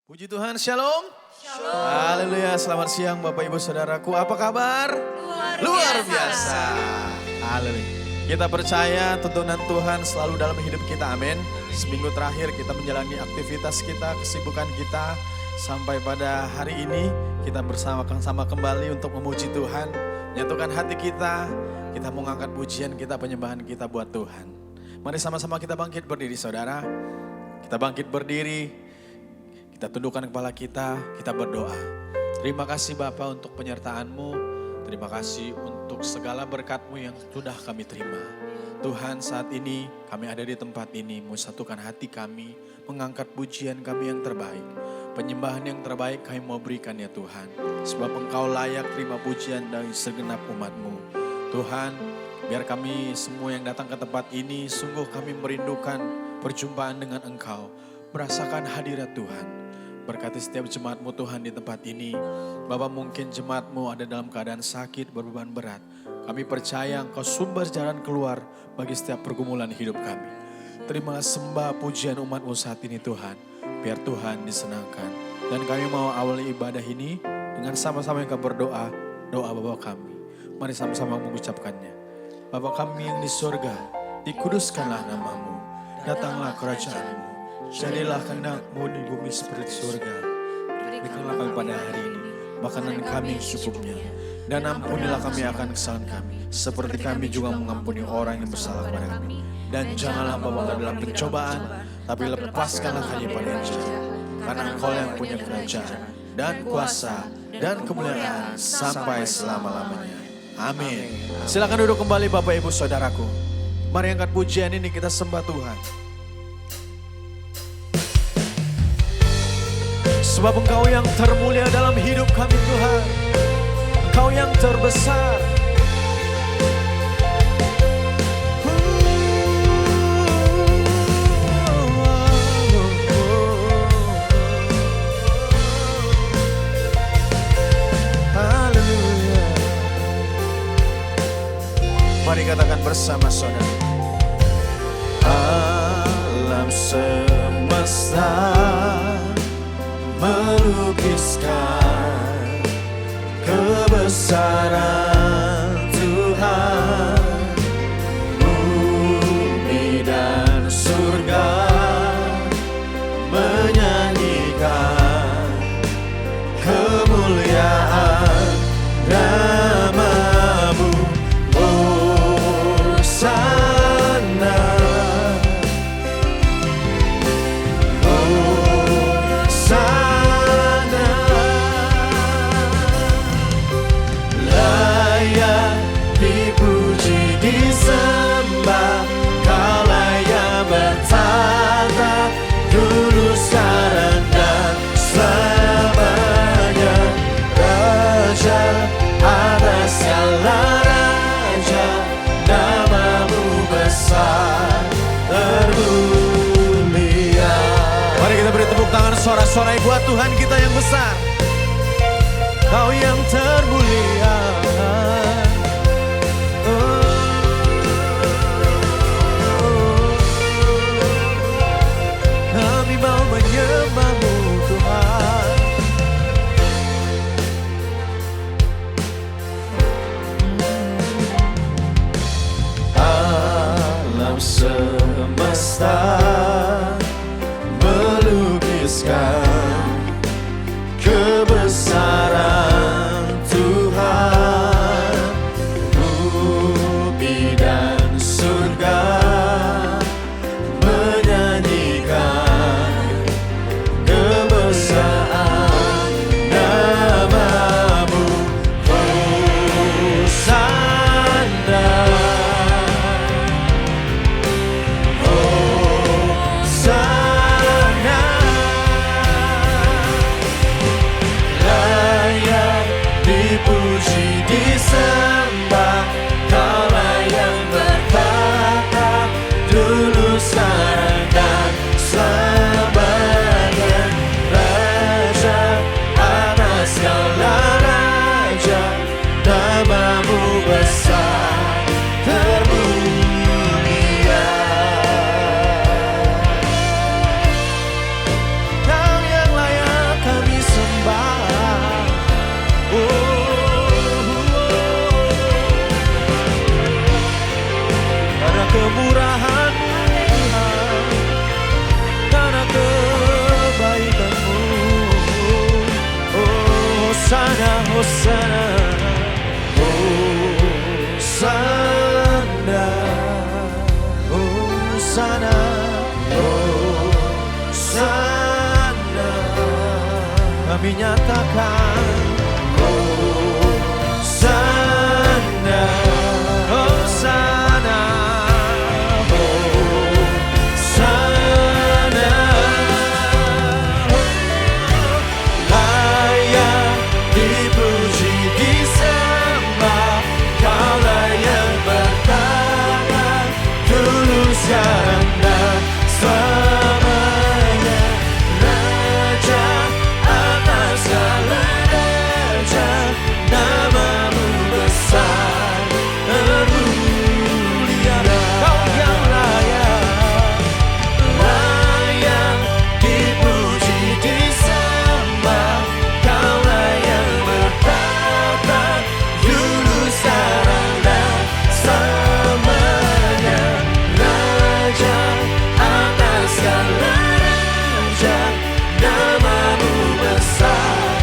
Puji Tuhan, shalom. Shalom. Haleluya, selamat siang Bapak Ibu Saudaraku. Apa kabar? Luar biasa. Haleluya. Kita percaya tuntunan Tuhan selalu dalam hidup kita, amin. Seminggu terakhir kita menjalani aktivitas kita, kesibukan kita. Sampai pada hari ini kita bersama-sama kembali untuk memuji Tuhan. Nyatukan hati kita mau ngangkat pujian kita, penyembahan kita buat Tuhan. Mari sama-sama kita bangkit berdiri saudara. Kita bangkit berdiri, kita tundukkan kepala kita berdoa. Terima kasih Bapa untuk penyertaan-Mu. Terima kasih untuk segala berkat-Mu yang sudah kami terima. Tuhan, saat ini kami ada di tempat ini, mau satukan hati kami, mengangkat pujian kami yang terbaik. Penyembahan yang terbaik kami mau berikan ya Tuhan. Sebab Engkau layak terima pujian dari segenap umat-Mu. Tuhan, biar kami semua yang datang ke tempat ini, sungguh kami merindukan perjumpaan dengan Engkau. Merasakan hadirat Tuhan. Berkati setiap jemaat-Mu Tuhan di tempat ini. Bapak, mungkin jemaat-Mu ada dalam keadaan sakit, berbeban berat. Kami percaya Engkau sumber jalan keluar bagi setiap pergumulan hidup kami. Terima sembah pujian umat-Mu saat ini Tuhan. Biar Tuhan disenangkan. Dan kami mau awali ibadah ini dengan sama-sama yang kami berdoa. Doa Bapa kami. Mari sama-sama mengucapkannya. Bapa kami yang di surga, dikuduskanlah nama-Mu. Datanglah kerajaan-Mu. Jadilah kehendak-Mu di bumi seperti surga. Berikanlah kami pada hari ini makanan kami secukupnya. Dan ampunilah kami akan kesalahan kami, seperti kami juga mengampuni orang yang bersalah kepada kami. Dan janganlah membawa kami dalam pencobaan, tapi lepaskanlah kami pada yang jahat. Karena Engkau yang punya kerajaan dan kuasa dan kemuliaan sampai selama-lamanya. Amin. Silakan duduk kembali Bapak Ibu Saudaraku. Mari angkat pujian ini kita sembah Tuhan. Sebab Engkau yang termulia dalam hidup kami Tuhan. Engkau yang terbesar. Haleluya. Mari katakan bersama saudara. Alam semesta melukiskan kebesaran Tuhan. Bumi dan surga menyanyikan kemuliaan nama-Mu. Hosana, Hosana. Layak dipuji, disembah, Kau layak bertata, dulu, sekarang, dan selamanya. Raja atas segala raja, nama-Mu besar termulia. Mari kita beri tepuk tangan sorak-sorai buat Tuhan kita yang besar. Kau yang termulia. Kami mau menyembah-Mu Tuhan. Alam semesta melukiskan kebesaran Tuhan. kami nyatakan Hosana, Hosana, Hosana. Layak dipuji disembah, Kaulah yang pertama, dulu sekarang dan selamanya. Raja atas segala raja, namamu besar termulia. Kau yang layak, layak dipuji disembah, Kaulah yang bertata dulu sekarang dan selamanya. Raja atas segala raja, namamu besar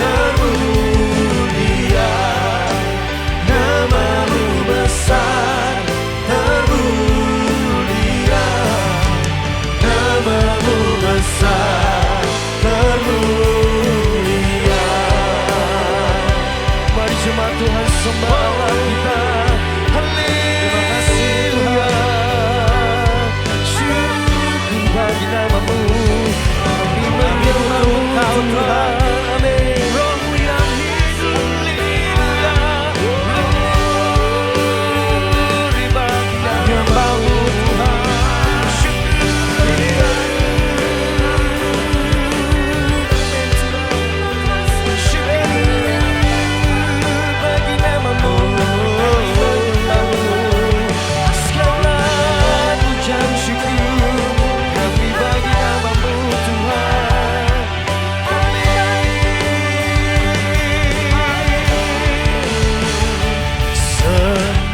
termulia. Namamu besar termulia. Namamu besar termulia. Mari jemaat Tuhan sembah Allah kita. Terima kasih Tuhan. Syukur bagi namamu. Kami menyembahmu Kau Tuhan. Amin. Rohmu yang hidup lilah. Glory bagi namamu Tuhan. Bagi namamu, segala pujian syukur kami bagi namamu Tuhan.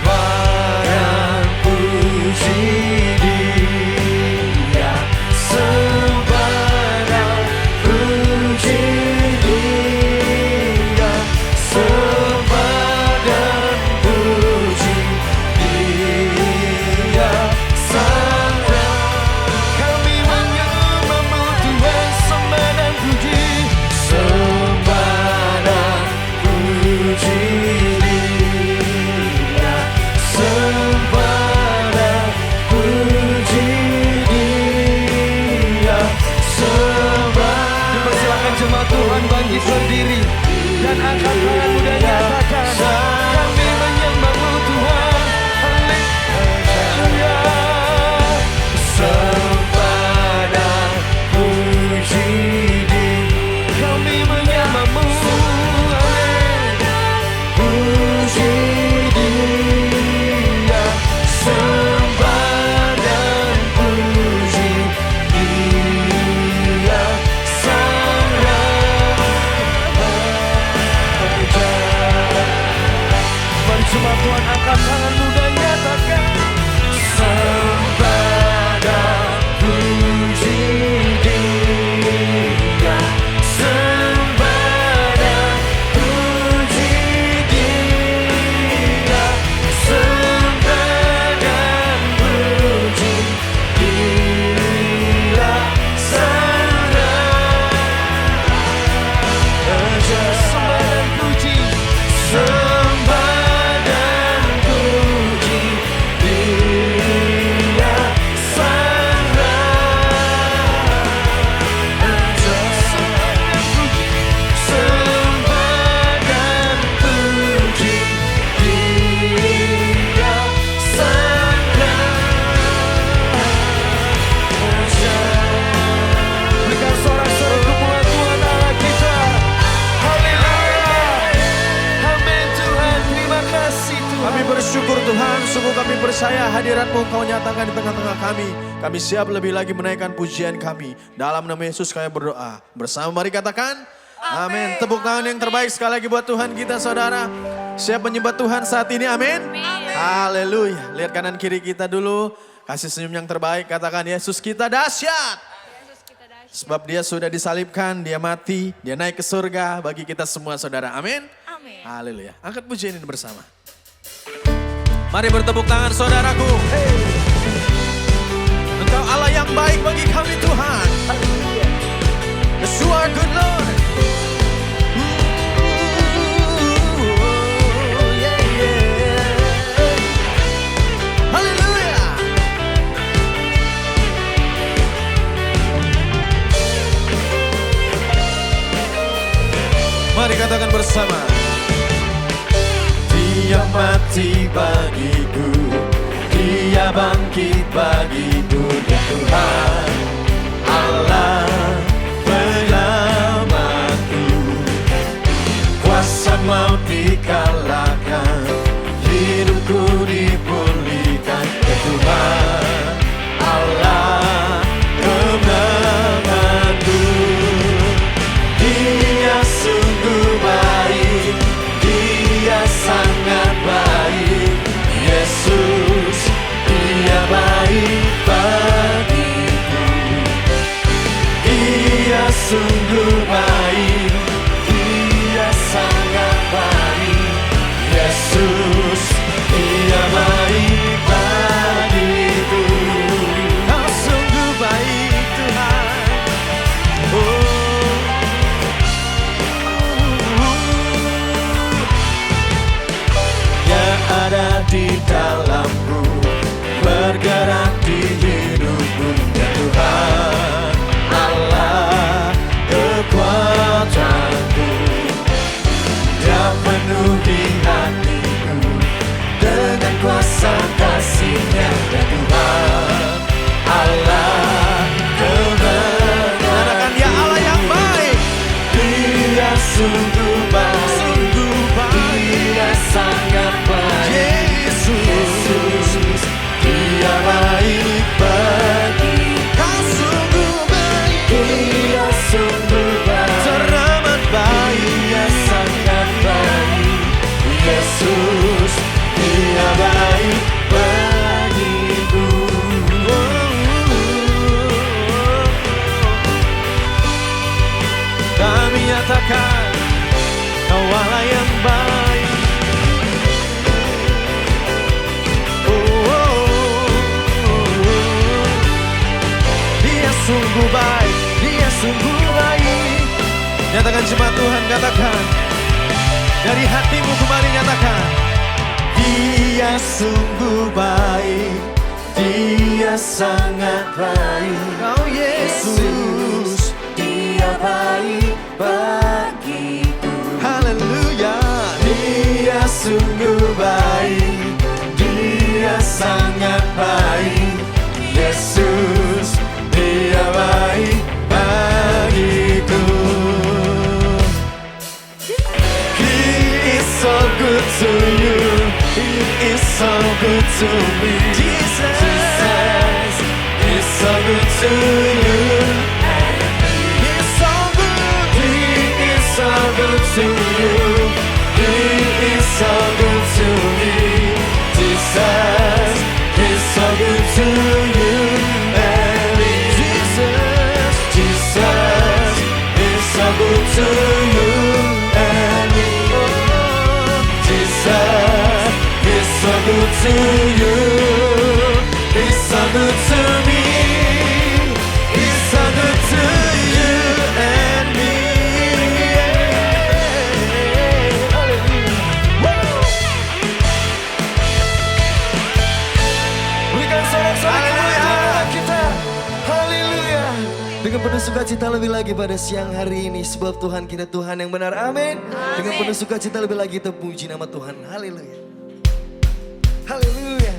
Sembarang puji Dia, sembarang puji Dia, sembarang puji Dia, Sang Raja. Kami menyembahmu Tuhan, sembarang puji, sembarang puji Dia, sembarang puji Dia, sembarang. Dipersilakan jemaat Tuhan bangkit berdiri dan angkat tanganmu dan nyatakan kami menyembahmu Tuhan. Haleluya. Sembarang puji Dia, kami menyembahmu. Puji Dia, sembarang puji Dia, Sang Raja. Mari jemaat Tuhan angkat tanganmu dan nyatakan sembarang puji Dia, sembarang puji Dia, sembarang puji Dia, Sang Raja. Sembarang puji, sembarang puji Dia, Sang Raja. Sembarang puji Dia, Sang Raja. Berikan sorak-sorai kemuliaan Tuhan Allah kita. Haleluya. Amin Tuhan, terima kasih Tuhan. Kami bersyukur Tuhan, sungguh kami percaya hadirat-Mu Kau nyatakan di tengah-tengah kami. Kami siap lebih lagi menaikkan pujian kami. Dalam nama Yesus kami berdoa. Bersama mari katakan amin. Tepuk tangan yang terbaik sekali lagi buat Tuhan kita saudara. Siap menyembah Tuhan saat ini, amin. Haleluya. Lihat kanan kiri kita dulu. Kasih senyum yang terbaik, katakan Yesus kita dahsyat. Sebab Dia sudah disalibkan, Dia mati, Dia naik ke surga bagi kita semua saudara. Amin. Amin. Haleluya. Angkat pujian ini bersama. Mari bertepuk tangan saudaraku. Engkau Allah yang baik bagi kami Tuhan. Yes, you are good Lord. bersama. Dia mati bagiku, Dia bangkit bagiku, Dia Tuhan Allah penyelamatku. Kuasa maut dikalahkan, hidupku dipulihkan, Dia Tuhan Allah kemenanganku. Dia sungguh baik, Dia sangat baik, Yesus, Dia baik bagiku. Dia sungguh baik, Dia sangat baik, Yesus, Dia baik bagiku. Kau sungguh baik Tuhan. Yang ada di dalamku, bergerak di hidupku, ya Tuhan Allah kekuatanku. Dia penuhi hatiku dengan kuasa kasih-Nya, ya Tuhan Allah kemenanganku. Katakan ya Allah yang baik. Dia sungguh baik, sungguh baik, Dia sangat baik, Yesus, Dia baik bagi. Kau sungguh baik, Dia sungguh baik, teramat baik, Dia sangat baik, Yesus, Dia baik bagiku. Kami nyatakan Kau Allah yang baik. Dia sungguh baik, Dia sungguh baik. Nyatakan jemaat Tuhan, katakan dari hatimu kembali, nyatakan Dia sungguh baik, Dia sangat baik, oh Yesus, Dia baik bagiku. Haleluya. Dia sungguh baik, Dia sangat baik, Yesus, Dia baik bagiku. He is so good to you, He is so good to me. Jesus is so good to you. He is so good, He is so good to you. He is so good to me. Jesus is so good to you and me. Jesus is so good to you and me. Jesus is so good to you. He's so good to me. He's so good to you and me. Berikan sorak-sorai kita. Haleluya. Dengan penuh sukacita lebih lagi pada siang hari ini, sebab Tuhan kita Tuhan yang benar. Amin. Dengan penuh sukacita lebih lagi kita puji nama Tuhan. Haleluya. Haleluya.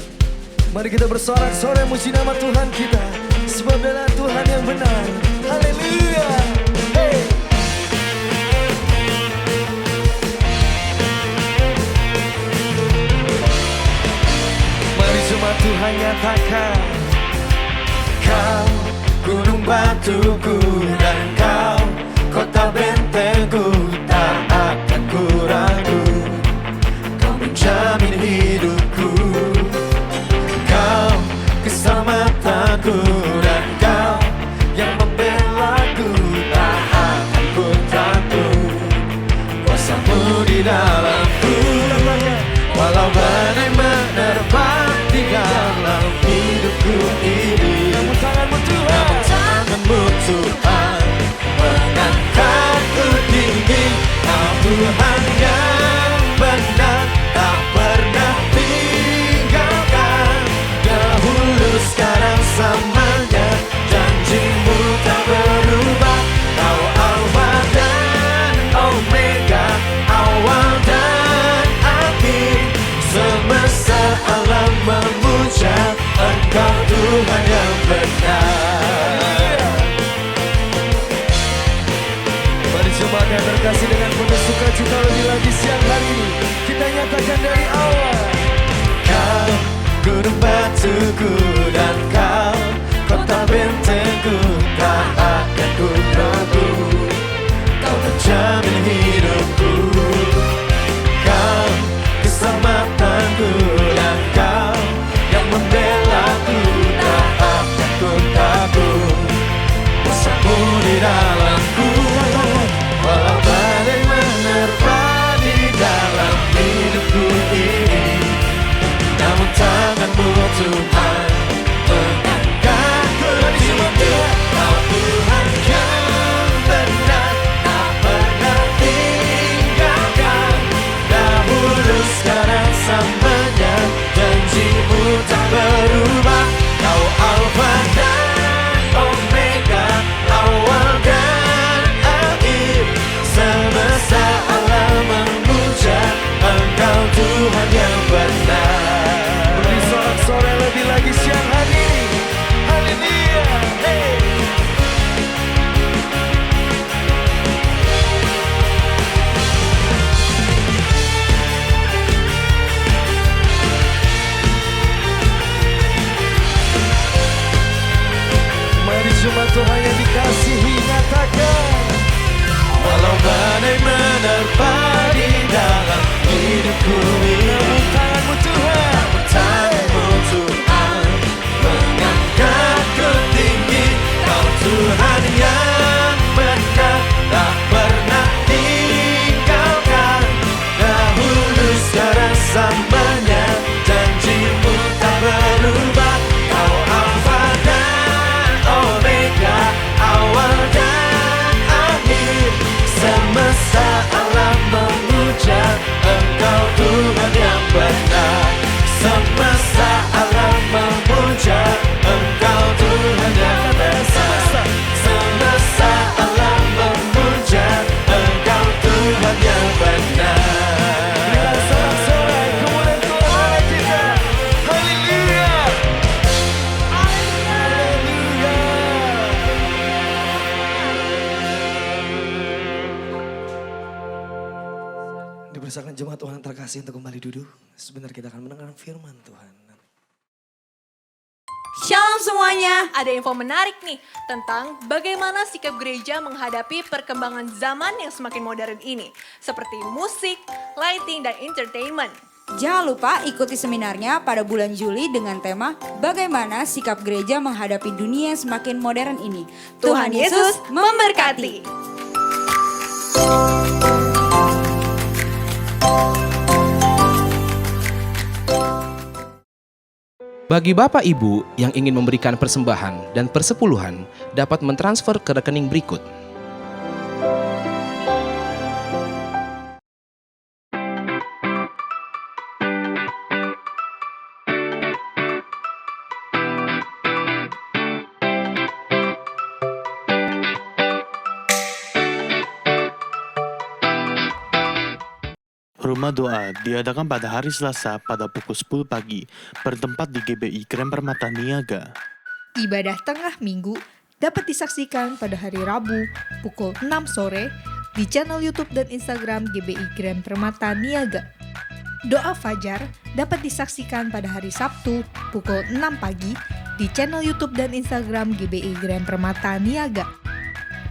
Mari kita bersorak-sorai muji nama Tuhan kita, sebab Dia Tuhan yang benar. Haleluya. Hey. Mari semua Tuhan nyatakan, Kau gunung batuku dan Kau kota bentengku, tak akan ku ragu. Kau menjamin hidupku, Kau keselamatanku, dan Kau yang membelaku, tak akan ku takut. Kuasa-Mu di dalamku, walau badai menerpa di dalam hidupku ini. Namun tangan-Mu Tuhan mengangkatku tinggi. Kau Tuhan yang benar, tak pernah tinggalkan. Dahulu sekarang samanya, janji-Mu tak berubah. Kau Alfa dan Omega, awal musuhku dan kau tak bentengku, tak akan ku ragu. Kau menjamin hidupku, kau keselamatanku, dan kau yang membelaku, tak akan ku takut. Bersamamu di dalamku, walau badai menerpa di dalam hidupku ini, namun tanganmu Tuhan mengangkatku tinggi. Kau Tuhan yang benar, tak pernah tinggalkan. Dahulu sekarang samanya, janjimu tak berubah. Kau Alfa dan Omega, awal dan akhir. Semesta alam memuja Engkau Tuhan yang benar. Beri sorak-sorai lebih lagi siang hari ini. Haleluya. Hey. Mari jemaat Tuhan yang dikasihi, nyatakan. Walau badai menerpa di dalam hidupku ini, namun tanganmu Tuhan, namun tanganmu Tuhan mengangkatku tinggi. Kau Tuhan yang benar, tak pernah tinggalkan. Dahulu sekarang samanya, janjimu tak berubah. Kau Alfa dan Omega, awal dan akhir. Semesta alam memuja Engkau Tuhan yang benar. Semesta alam memuja Engkau Tuhan yang benar. Semesta alam memuja Engkau Tuhan yang benar. Berikan sorak-sorai kemuliaan Tuhan kita. Haleluya. Haleluya. Dipersilakan jemaat Tuhan terkasih untuk kembali duduk. Sebentar kita akan mendengar firman Tuhan. Shalom semuanya, ada info menarik nih tentang bagaimana sikap gereja menghadapi perkembangan zaman yang semakin modern ini. Seperti musik, lighting, dan entertainment. Jangan lupa ikuti seminarnya pada bulan Juli dengan tema Bagaimana Sikap Gereja Menghadapi Dunia yang Semakin Modern Ini. Tuhan Yesus memberkati. Bagi Bapak Ibu yang ingin memberikan persembahan dan persepuluhan dapat mentransfer ke rekening berikut. Rumah doa diadakan pada hari Selasa pada pukul 10 pagi, bertempat di GBI Grand Permata Niaga. Ibadah tengah minggu dapat disaksikan pada hari Rabu pukul 6 sore di channel YouTube dan Instagram GBI Grand Permata Niaga. Doa Fajar dapat disaksikan pada hari Sabtu pukul 6 pagi di channel YouTube dan Instagram GBI Grand Permata Niaga.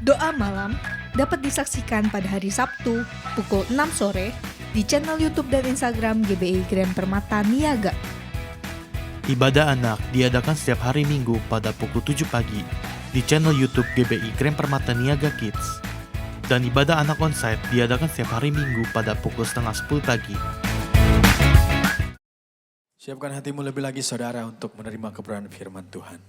Doa Malam dapat disaksikan pada hari Sabtu pukul 6 sore di channel YouTube dan Instagram GBI Grand Permata Niaga. Ibadah anak diadakan setiap hari Minggu pada pukul 7 pagi di channel YouTube GBI Grand Permata Niaga Kids. Dan ibadah anak onsite diadakan setiap hari Minggu pada pukul 9:30 pagi. Siapkan hatimu lebih lagi saudara untuk menerima kebenaran firman Tuhan.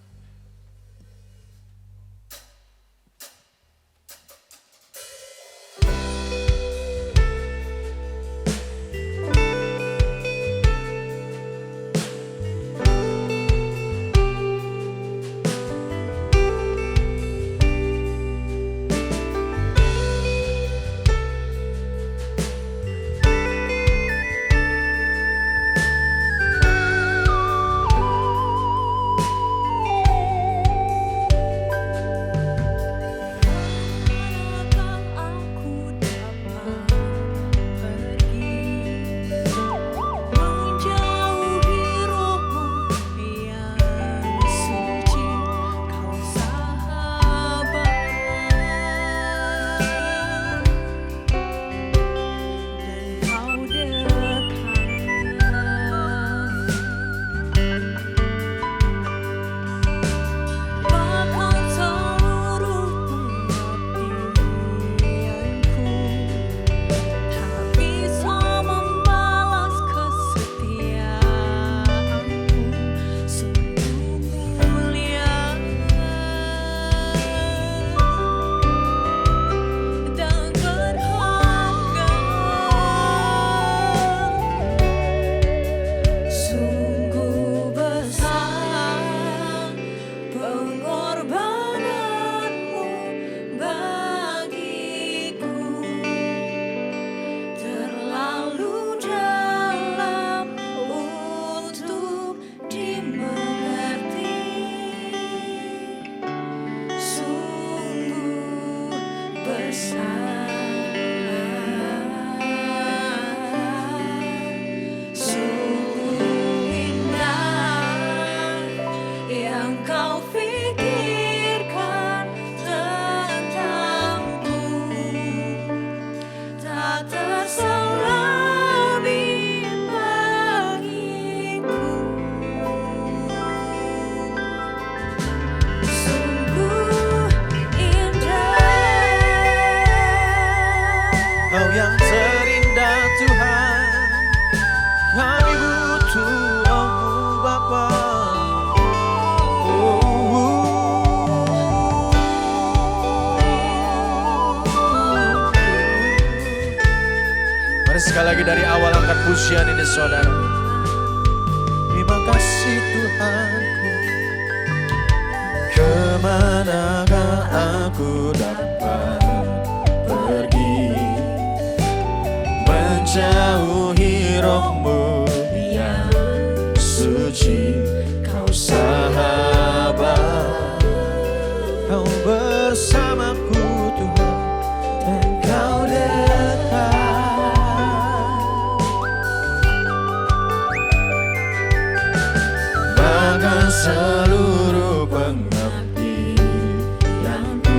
lagi dari awal angkat pujian ini saudara. Terima kasih Tuhanku. Kemanakah aku dapat pergi, menjauhi rohmu yang suci. Kau sahabat, kau bersamaku Tuhan, dan kau dekat. Bahkan seluruh pengabdianku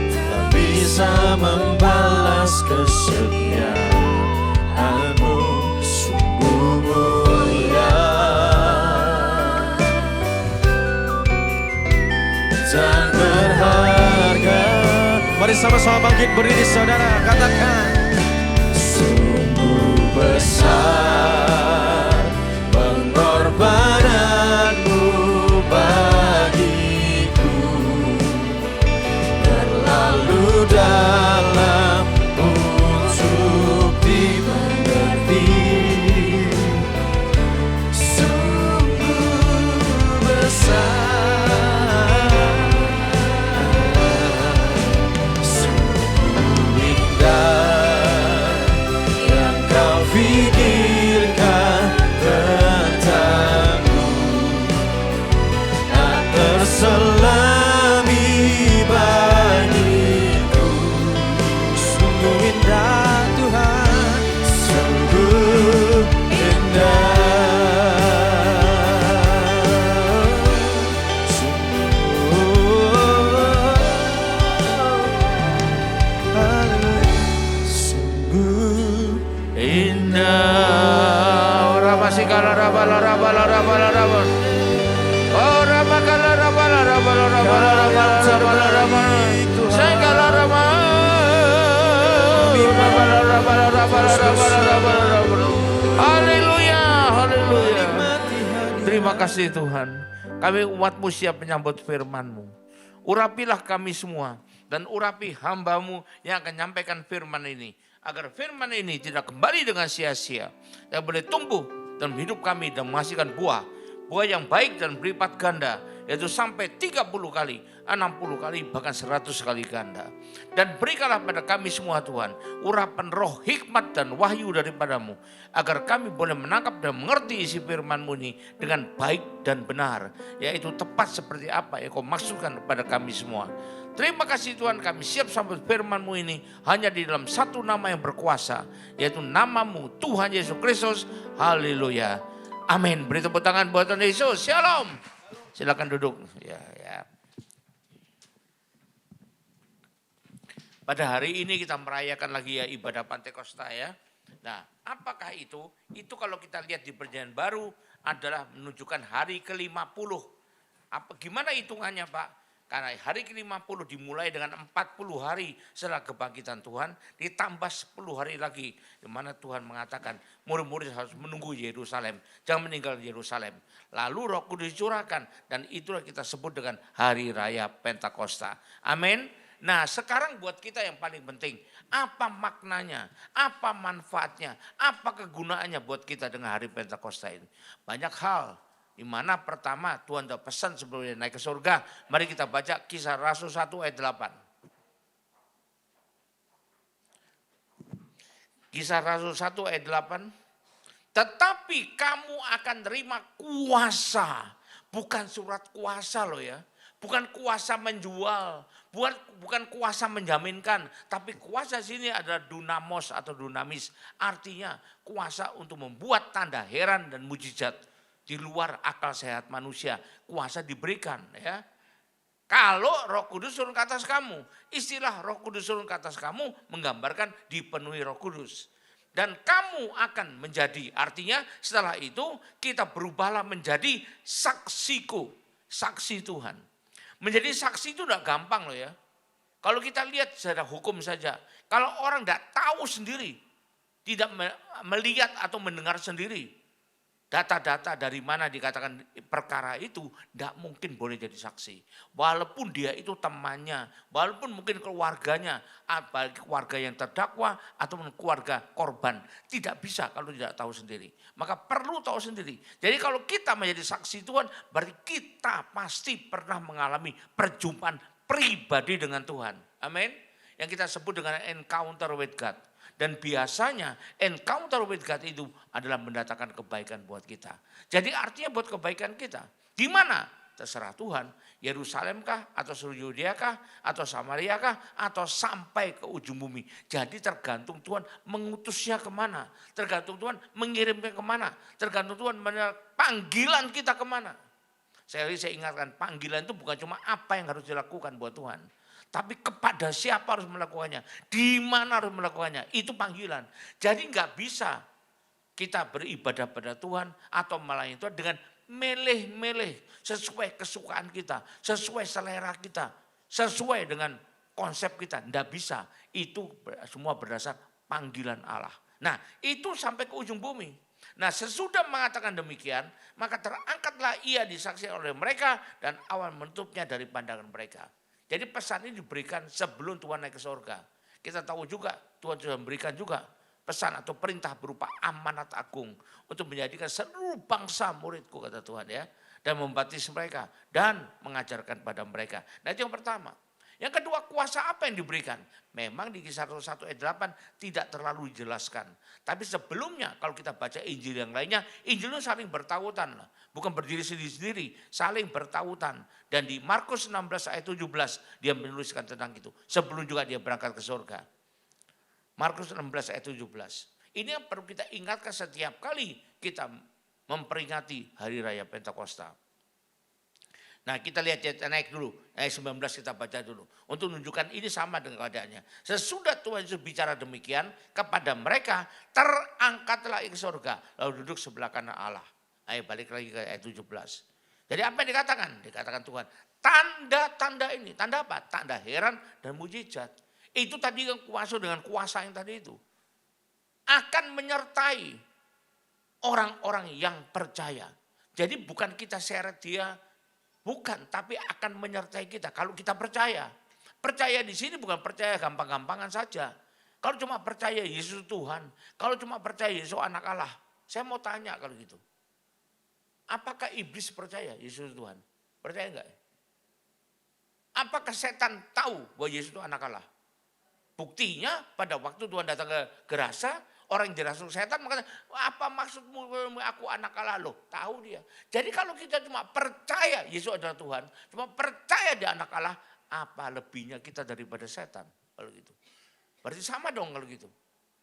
tak bisa membalas kesetiaanmu, sungguh mulia dan berharga. Mari sama-sama bangkit berdiri saudara, katakan sungguh besar pengorbananmu bagiku, terlalu dalam untuk dimengerti. Sungguh besar, sungguh indah yang kau pikirkan tentangku, tak terselami bagiku. Sungguh indah Tuhan, sungguh indah. Sungguh indah. Ora masih kala raba la raba la raba la raba. Ora makala raba la raba la raba la raba la raba la raba. Segala raba. Raba la raba la raba la raba la raba la raba. Haleluya, haleluya. Terima kasih Tuhan. Kami umat-Mu siap menyambut firman-Mu. Urapilah kami semua dan urapi hamba-Mu yang akan menyampaikan firman ini, agar firman ini tidak kembali dengan sia-sia, dan boleh tumbuh dan hidup kami dan menghasilkan buah yang baik dan berlipat ganda, yaitu sampai 30 kali, 60 kali, bahkan 100 kali ganda. Dan berikanlah pada kami semua Tuhan urapan roh hikmat dan wahyu daripadamu, agar kami boleh menangkap dan mengerti isi firman-Mu ini dengan baik dan benar, yaitu tepat seperti apa yang Kau maksudkan kepada kami semua. Terima kasih Tuhan, kami siap sambut firman-Mu ini hanya di dalam satu nama yang berkuasa, yaitu nama-Mu Tuhan Yesus Kristus. Haleluya. Amin. Beri tepuk tangan buat Tuhan Yesus. Shalom. Silakan duduk. Ya. Pada hari ini kita merayakan lagi ya ibadah Pantekosta ya. Nah, apakah itu? Itu kalau kita lihat di Perjanjian Baru adalah menunjukkan hari ke-50. Gimana hitungannya Pak? Karena hari ke-50 dimulai dengan 40 hari setelah kebangkitan Tuhan, ditambah 10 hari lagi, di mana Tuhan mengatakan murid-murid harus menunggu Yerusalem, jangan meninggal Yerusalem. Lalu Roh Kudus dicurahkan, dan itulah kita sebut dengan Hari Raya Pentakosta. Amin. Nah sekarang buat kita yang paling penting, apa maknanya, apa manfaatnya, apa kegunaannya buat kita dengan Hari Pentakosta ini. Banyak hal. Di mana pertama Tuhan sudah pesan sebelum dia naik ke surga. Mari kita baca Kisah Rasul 1 ayat 8. Kisah Rasul 1 ayat 8. Tetapi kamu akan terima kuasa. Bukan surat kuasa loh ya. Bukan kuasa menjual. Bukan kuasa menjaminkan. Tapi kuasa sini adalah dunamos atau dunamis. Artinya kuasa untuk membuat tanda heran dan mujizat. Di luar akal sehat manusia, kuasa diberikan ya. Kalau Roh Kudus turun ke atas kamu, istilah Roh Kudus turun ke atas kamu menggambarkan dipenuhi Roh Kudus. Dan kamu akan menjadi, artinya setelah itu kita berubahlah menjadi saksiku, saksi Tuhan. Menjadi saksi itu tidak gampang loh ya. Kalau kita lihat secara hukum saja, kalau orang tidak tahu sendiri, tidak melihat atau mendengar sendiri, Data-data dari mana dikatakan perkara itu tidak mungkin boleh jadi saksi. Walaupun dia itu temannya, walaupun mungkin keluarganya, baik keluarga yang terdakwa ataupun keluarga korban. Tidak bisa kalau tidak tahu sendiri. Maka perlu tahu sendiri. Jadi kalau kita menjadi saksi Tuhan, berarti kita pasti pernah mengalami perjumpaan pribadi dengan Tuhan. Amin. Yang kita sebut dengan encounter with God. Dan biasanya encounter with God itu adalah mendatangkan kebaikan buat kita. Jadi artinya buat kebaikan kita. Di mana? Terserah Tuhan. Yerusalem kah? Atau seluruh Yudea kah? Atau Samaria kah? Atau sampai ke ujung bumi. Jadi tergantung Tuhan mengutusnya kemana. Tergantung Tuhan mengirimnya kemana. Tergantung Tuhan panggilan kita kemana. Saya ingatkan panggilan itu bukan cuma apa yang harus dilakukan buat Tuhan. Tapi kepada siapa harus melakukannya, di mana harus melakukannya, itu panggilan. Jadi nggak bisa kita beribadah pada Tuhan atau melayani Tuhan dengan meleh-meleh sesuai kesukaan kita, sesuai selera kita, sesuai dengan konsep kita. Nggak bisa, itu semua berdasar panggilan Allah. Nah itu sampai ke ujung bumi. Nah sesudah mengatakan demikian, maka terangkatlah ia disaksikan oleh mereka dan awan menutupnya dari pandangan mereka. Jadi pesan ini diberikan sebelum Tuhan naik ke surga. Kita tahu juga Tuhan sudah memberikan juga pesan atau perintah berupa amanat agung untuk menjadikan seluruh bangsa muridku kata Tuhan ya. Dan membaptis mereka dan mengajarkan pada mereka. Nah itu yang pertama. Yang kedua kuasa apa yang diberikan? Memang di Kisah 1 ayat 8 tidak terlalu dijelaskan. Tapi sebelumnya kalau kita baca Injil yang lainnya, Injilnya saling bertautan. Bukan berdiri sendiri-sendiri, saling bertautan. Dan di Markus 16 ayat 17 dia menuliskan tentang itu. Sebelum juga dia berangkat ke surga. Markus 16 ayat 17. Ini yang perlu kita ingatkan setiap kali kita memperingati Hari Raya Pentakosta. Nah kita lihat naik dulu, ayat 19 kita baca dulu. Untuk menunjukkan ini sama dengan keadaannya. Sesudah Tuhan Yesus bicara demikian kepada mereka, terangkatlah ke surga. Lalu duduk sebelah kanan Allah. Ayo balik lagi ke ayat 17. Jadi apa yang dikatakan? Dikatakan Tuhan, tanda-tanda ini. Tanda apa? Tanda heran dan mujizat. Itu tadi yang kuasa dengan kuasa yang tadi itu. Akan menyertai orang-orang yang percaya. Jadi bukan kita seret dia, bukan, tapi akan menyertai kita kalau kita percaya. Percaya di sini bukan percaya gampang-gampangan saja. Kalau cuma percaya Yesus Tuhan, kalau cuma percaya Yesus anak Allah, saya mau tanya kalau gitu. Apakah iblis percaya Yesus Tuhan? Percaya enggak? Apakah setan tahu bahwa Yesus itu anak Allah? Buktinya pada waktu Tuhan datang ke Gerasa, orang yang dirasuk setan mengatakan, apa maksudmu aku anak Allah? Loh, tahu dia. Jadi kalau kita cuma percaya Yesus adalah Tuhan, cuma percaya dia anak Allah, apa lebihnya kita daripada setan? Kalau gitu. Berarti sama dong kalau gitu.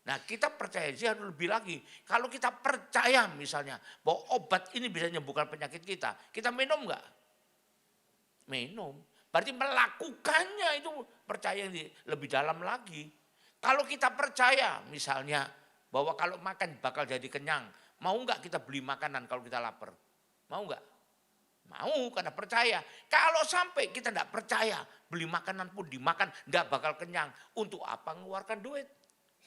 Nah kita percaya sih harus lebih lagi. Kalau kita percaya misalnya bahwa obat ini bisa menyembuhkan penyakit kita minum enggak? Minum. Berarti melakukannya itu percaya yang lebih dalam lagi. Kalau kita percaya misalnya bahwa kalau makan bakal jadi kenyang. Mau enggak kita beli makanan kalau kita lapar? Mau enggak? Mau karena percaya. Kalau sampai kita enggak percaya, beli makanan pun dimakan enggak bakal kenyang. Untuk apa mengeluarkan duit?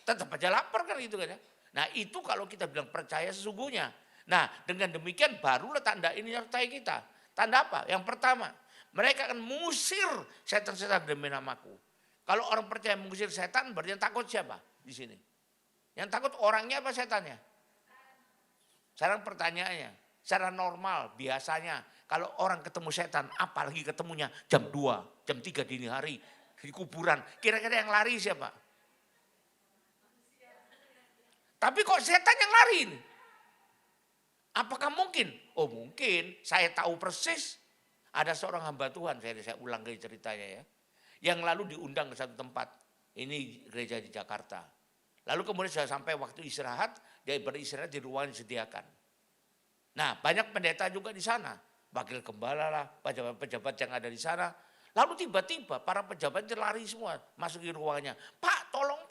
Tetap aja lapar kan gitu kan ya. Nah itu kalau kita bilang percaya sesungguhnya. Nah dengan demikian barulah tanda ini menyertai kita. Tanda apa? Yang pertama, mereka akan mengusir setan-setan demi namaku. Kalau orang percaya mengusir setan, berarti yang takut siapa di sini? Yang takut orangnya apa setannya? Sekarang pertanyaannya, secara normal biasanya kalau orang ketemu setan, apalagi ketemunya jam 2, jam 3 dini hari di kuburan, kira-kira yang lari siapa? Tapi kok setan yang lari ini? Apakah mungkin? Oh mungkin, saya tahu persis. Ada seorang hamba Tuhan, saya ulang lagi ceritanya ya. Yang lalu diundang ke satu tempat. Ini gereja di Jakarta. Lalu kemudian sudah sampai waktu istirahat, dia beristirahat di ruangan yang disediakan. Nah banyak pendeta juga di sana. Wakil gembala lah, pejabat-pejabat yang ada di sana. Lalu tiba-tiba para pejabat lari semua masuk di ruangannya. Pak, tolong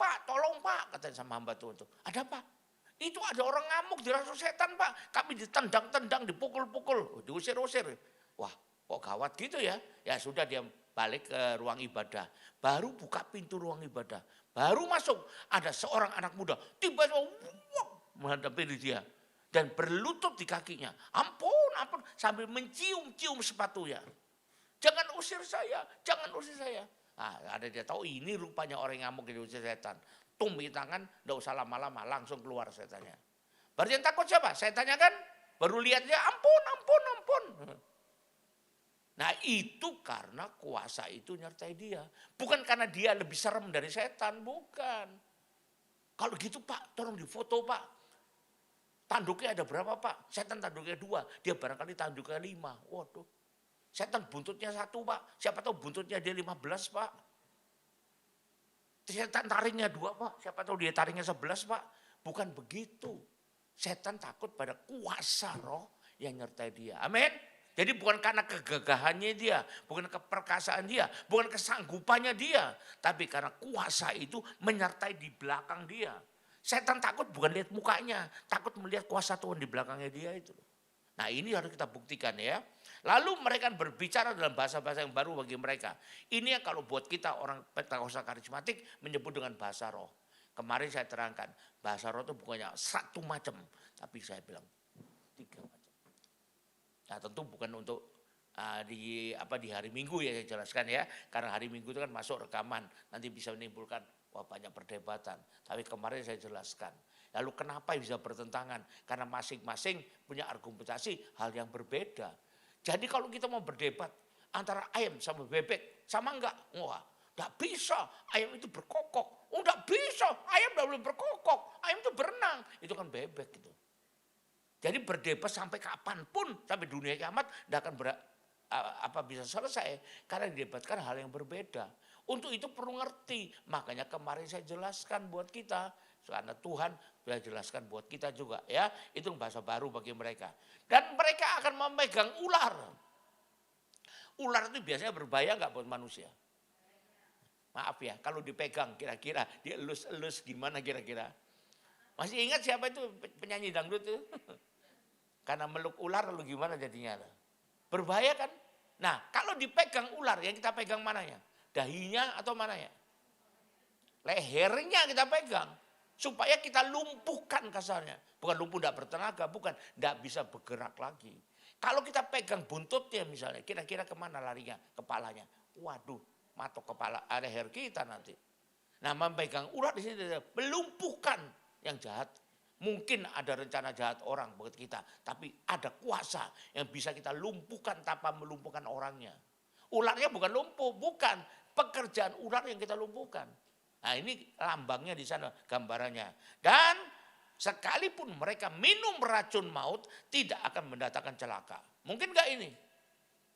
Pak, katanya sama hamba Tuhan itu. Ada apa? Itu ada orang ngamuk dirasuk setan Pak. Kami ditendang-tendang, dipukul-pukul, diusir-usir. Wah kok gawat gitu ya. Ya sudah dia balik ke ruang ibadah. Baru buka pintu ruang ibadah. Baru masuk ada seorang anak muda. Tiba-tiba menghadapi dia. Dan berlutut di kakinya. Ampun, ampun. Sambil mencium-cium sepatunya. Jangan usir saya, jangan usir saya. Nah, ada dia tahu ini rupanya orang yang ngamuk diusir setan. Tumpi tangan, enggak usah lama-lama, langsung keluar setannya. Berarti yang takut siapa? Setannya kan? Baru lihat dia, ampun, ampun, ampun. Nah itu karena kuasa itu nyertai dia. Bukan karena dia lebih serem dari setan, bukan. Kalau gitu Pak, tolong difoto Pak. Tanduknya ada berapa Pak? Setan tanduknya 2, dia barangkali tanduknya 5. Waduh, setan buntutnya 1 Pak. Siapa tahu buntutnya dia 15 Pak. Setan taringnya 2 Pak. Siapa tahu dia taringnya 11 Pak. Bukan begitu. Setan takut pada kuasa roh yang nyertai dia. Amin. Jadi bukan karena kegagahannya dia, bukan keperkasaan dia, bukan kesanggupannya dia. Tapi karena kuasa itu menyertai di belakang dia. Setan takut bukan lihat mukanya, takut melihat kuasa Tuhan di belakangnya dia itu. Nah ini harus kita buktikan ya. Lalu mereka berbicara dalam bahasa-bahasa yang baru bagi mereka. Ini yang kalau buat kita orang Pentakosta karismatik menyebut dengan bahasa roh. Kemarin saya terangkan, bahasa roh itu bukannya 1 macam, tapi saya bilang 3 macam. Nah tentu bukan untuk di hari Minggu ya saya jelaskan ya. Karena hari Minggu itu kan masuk rekaman, nanti bisa menimbulkan banyak perdebatan. Tapi kemarin saya jelaskan. Lalu kenapa bisa bertentangan? Karena masing-masing punya argumentasi hal yang berbeda. Jadi kalau kita mau berdebat antara ayam sama bebek, sama enggak? Wah, enggak bisa, ayam itu berkokok. Oh enggak bisa, ayam enggak boleh berkokok. Ayam itu berenang, itu kan bebek gitu. Jadi berdebat sampai kapanpun, sampai dunia kiamat tidak akan bisa selesai. Karena didebatkan hal yang berbeda. Untuk itu perlu ngerti. Makanya kemarin saya jelaskan buat kita. Karena Tuhan sudah jelaskan buat kita juga ya. Itu bahasa baru bagi mereka. Dan mereka akan memegang ular. Ular itu biasanya berbahaya nggak buat manusia? Maaf ya, kalau dipegang kira-kira dielus-elus gimana kira-kira? Masih ingat siapa itu penyanyi dangdut itu? Karena meluk ular lalu gimana jadinya? Berbahaya kan? Nah kalau dipegang ular yang kita pegang mananya? Dahinya atau mananya? Lehernya kita pegang. Supaya kita lumpuhkan kasarnya. Bukan lumpuh tidak bertenaga, bukan. Tidak bisa bergerak lagi. Kalau kita pegang buntutnya misalnya, kira-kira kemana larinya? Kepalanya. Waduh, matok kepala leher kita nanti. Nah memegang ular di sini melumpuhkan yang jahat. Mungkin ada rencana jahat orang buat kita. Tapi ada kuasa yang bisa kita lumpuhkan tanpa melumpuhkan orangnya. Ularnya bukan lumpuh, bukan. Pekerjaan ular yang kita lumpuhkan. Nah ini lambangnya di sana gambarannya. Dan sekalipun mereka minum racun maut tidak akan mendatangkan celaka. Mungkin gak ini?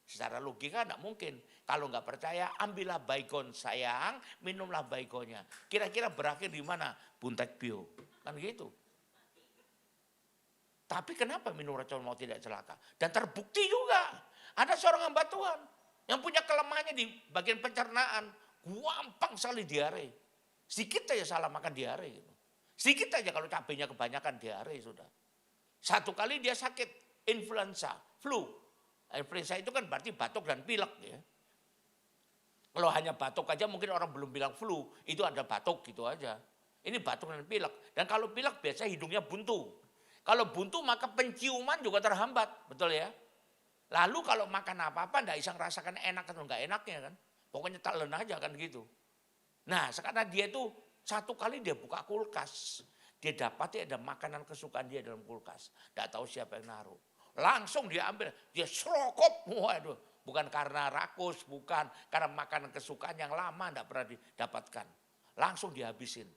Secara logika tidak mungkin. Kalau nggak percaya ambillah baygon sayang, minumlah baygonnya. Kira-kira berakhir di mana? Buntek bio. Kan gitu. Tapi kenapa minum racun maut tidak celaka? Dan terbukti juga. Ada seorang hamba Tuhan yang punya kelemahannya di bagian pencernaan. Gampang sekali diare. Sedikit aja salah makan diare. Gitu. Sedikit aja kalau cabenya kebanyakan diare sudah. Satu kali dia sakit influenza, flu. Influenza itu kan berarti batuk dan pilek ya. Kalau hanya batuk aja mungkin orang belum bilang flu. Itu ada batuk gitu aja. Ini batuk dan pilek. Dan kalau pilek biasanya hidungnya buntu. Kalau buntu maka penciuman juga terhambat, betul ya? Lalu kalau makan apa-apa enggak bisa ngerasakan enak atau enggak enaknya kan. Pokoknya telan aja kan gitu. Nah sekarang dia itu satu kali dia buka kulkas. Dia dapati ada makanan kesukaan dia dalam kulkas. Enggak tahu siapa yang naruh. Langsung dia ambil, dia serokop. Waduh, bukan karena rakus, bukan. Karena makanan kesukaan yang lama enggak pernah didapatkan. Langsung dihabisin.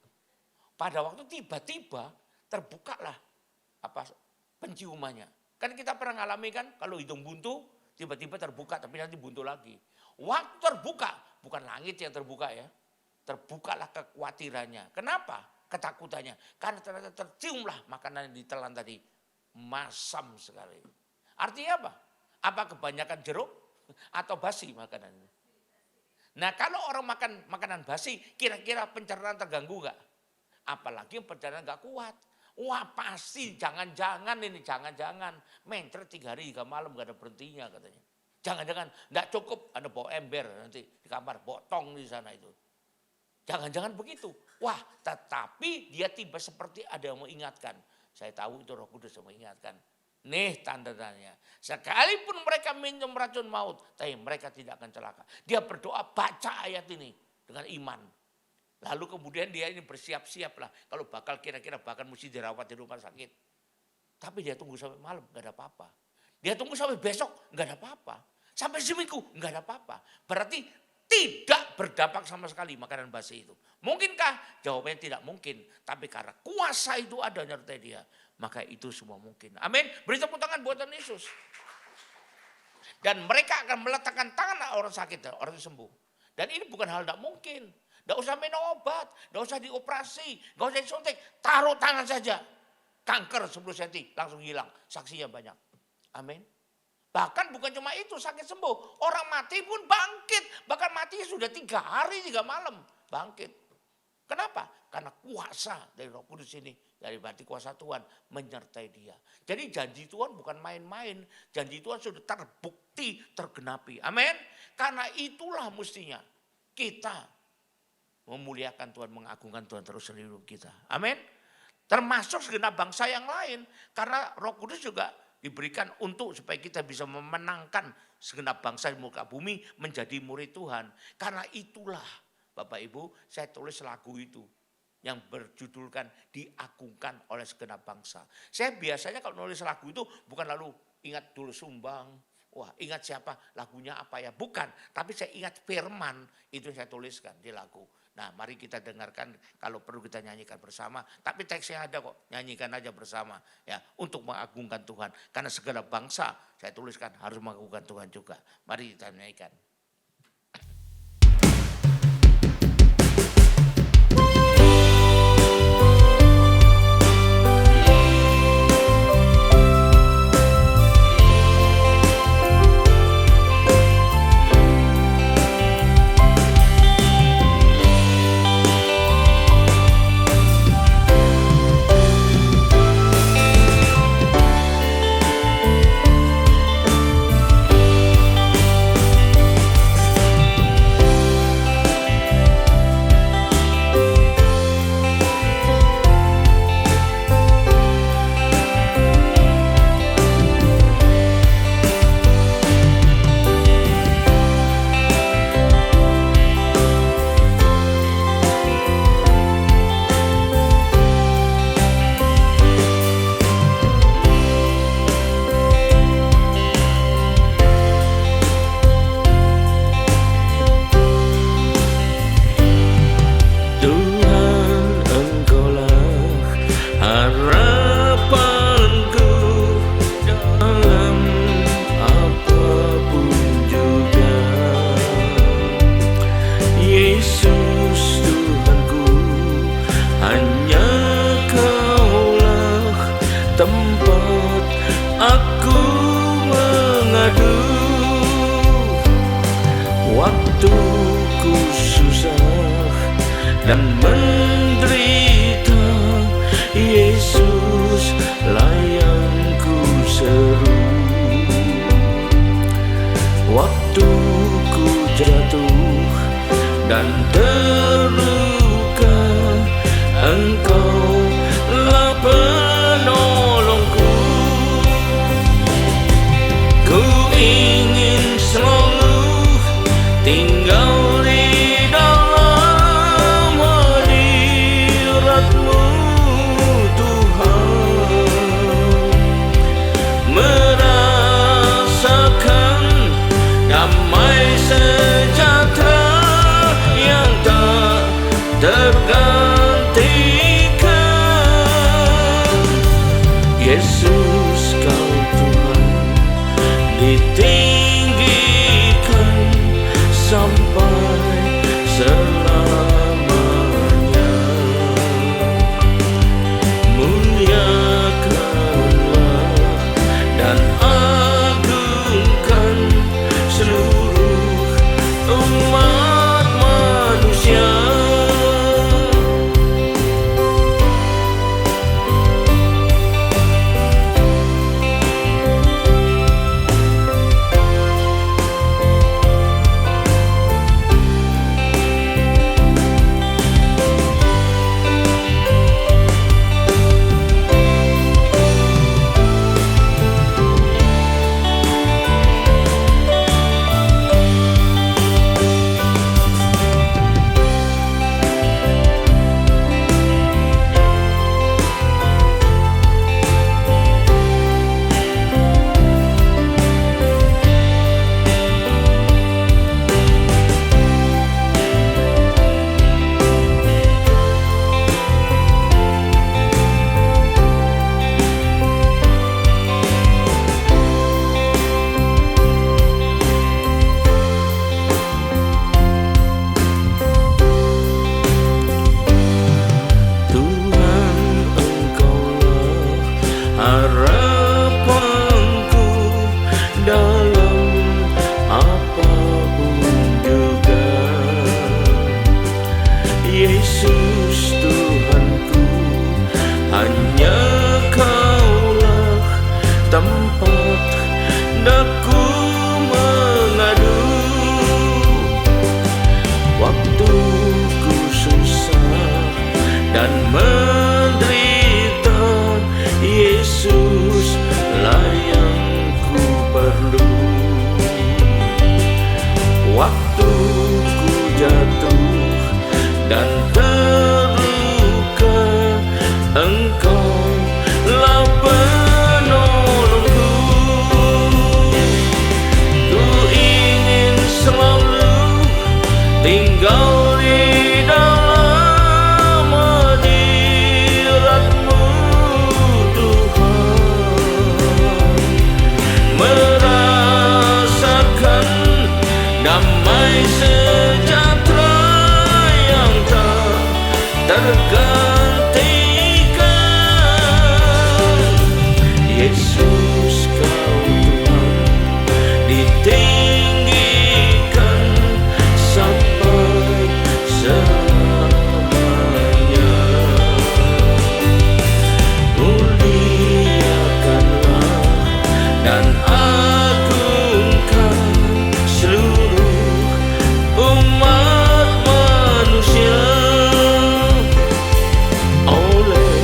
Pada waktu tiba-tiba terbukalah penciumannya. Kan kita pernah ngalami kan kalau hidung buntu tiba-tiba terbuka tapi nanti buntu lagi. Waktu terbuka, bukan langit yang terbuka ya. Terbukalah kekhawatirannya. Kenapa? Ketakutannya. Karena ternyata terciumlah makanan yang ditelan tadi. Masam sekali. Artinya apa? Apa kebanyakan jeruk atau basi makanan ini? Nah kalau orang makan makanan basi kira-kira pencernaan terganggu gak? Apalagi pencernaan gak kuat. Wah pasti jangan-jangan ini, jangan-jangan. Mencret 3 hari 3 malam gak ada berhentinya katanya. Jangan-jangan gak cukup ada bawa ember nanti di kamar, bawa tong di sana itu. Jangan-jangan begitu. Wah tetapi dia tiba seperti ada yang mengingatkan. Saya tahu itu Roh Kudus yang mengingatkan. Nih tanda-tandanya. Sekalipun mereka minum racun maut, tapi mereka tidak akan celaka. Dia berdoa baca ayat ini dengan iman. Lalu kemudian dia ini bersiap-siap lah. Kalau bakal kira-kira bahkan mesti dirawat di rumah sakit. Tapi dia tunggu sampai malam, gak ada apa-apa. Dia tunggu sampai besok, gak ada apa-apa. Sampai seminggu, gak ada apa-apa. Berarti tidak berdampak sama sekali makanan basi itu. Mungkinkah? Jawabannya tidak mungkin. Tapi karena kuasa itu ada nyertai dia, maka itu semua mungkin. Amin. Beri tepuk tangan buat Tuhan Yesus. Dan mereka akan meletakkan tangan orang sakit dan orang sembuh. Dan ini bukan hal tidak mungkin. Tidak usah minum obat, tidak usah dioperasi, tidak usah disuntik. Taruh tangan saja. Kanker 10 cm langsung hilang. Saksinya banyak. Amin. Bahkan bukan cuma itu, sakit sembuh. Orang mati pun bangkit. Bahkan matinya sudah 3 hari 3 malam. Bangkit. Kenapa? Karena kuasa dari Roh Kudus ini. Dari berarti kuasa Tuhan menyertai dia. Jadi janji Tuhan bukan main-main. Janji Tuhan sudah terbukti, tergenapi. Amin. Karena itulah mestinya kita memuliakan Tuhan, mengagungkan Tuhan terus di hidup kita. Amin. Termasuk segenap bangsa yang lain. Karena Roh Kudus juga diberikan untuk supaya kita bisa memenangkan segenap bangsa di muka bumi menjadi murid Tuhan. Karena itulah Bapak Ibu saya tulis lagu itu yang berjudulkan diagungkan oleh segenap bangsa. Saya biasanya kalau nulis lagu itu bukan lalu ingat dulu Sumbang. Wah ingat siapa lagunya apa ya. Bukan. Tapi saya ingat firman itu saya tuliskan di lagu. Nah mari kita dengarkan kalau perlu kita nyanyikan bersama. Tapi teksnya ada kok, nyanyikan aja bersama. Ya, untuk mengagungkan Tuhan. Karena segala bangsa saya tuliskan harus mengagungkan Tuhan juga. Mari kita nyanyikan. Waktuku susah dan menderita, Yesus layan ku seru. Waktuku jatuh dan terluka, Engkaulah penolongku. Ku ingin selalu tinggal di dalam hadirat-Mu Tuhan, merasakan damai sejahtera yang tak tergantikan. Yesus Kau Tuhan ditinggikan sampai selamanya. Muliakanlah dan agungkan seluruh umat manusia. hendak ku mengadu. Waktu ku susah dan menderita, Yesus lah yang ku perlu. Waktu ku jatuh dan terluka, Engkau lah penolongku. Ku ingin selalu tinggal di dalam hadirat-Mu Tuhan, merasakan damai sejahtera yang tak tergantikan. Yesus Kau Tuhan ditinggikan sampai selamanya. Muliakanlah dan agungkan seluruh umat manusia oleh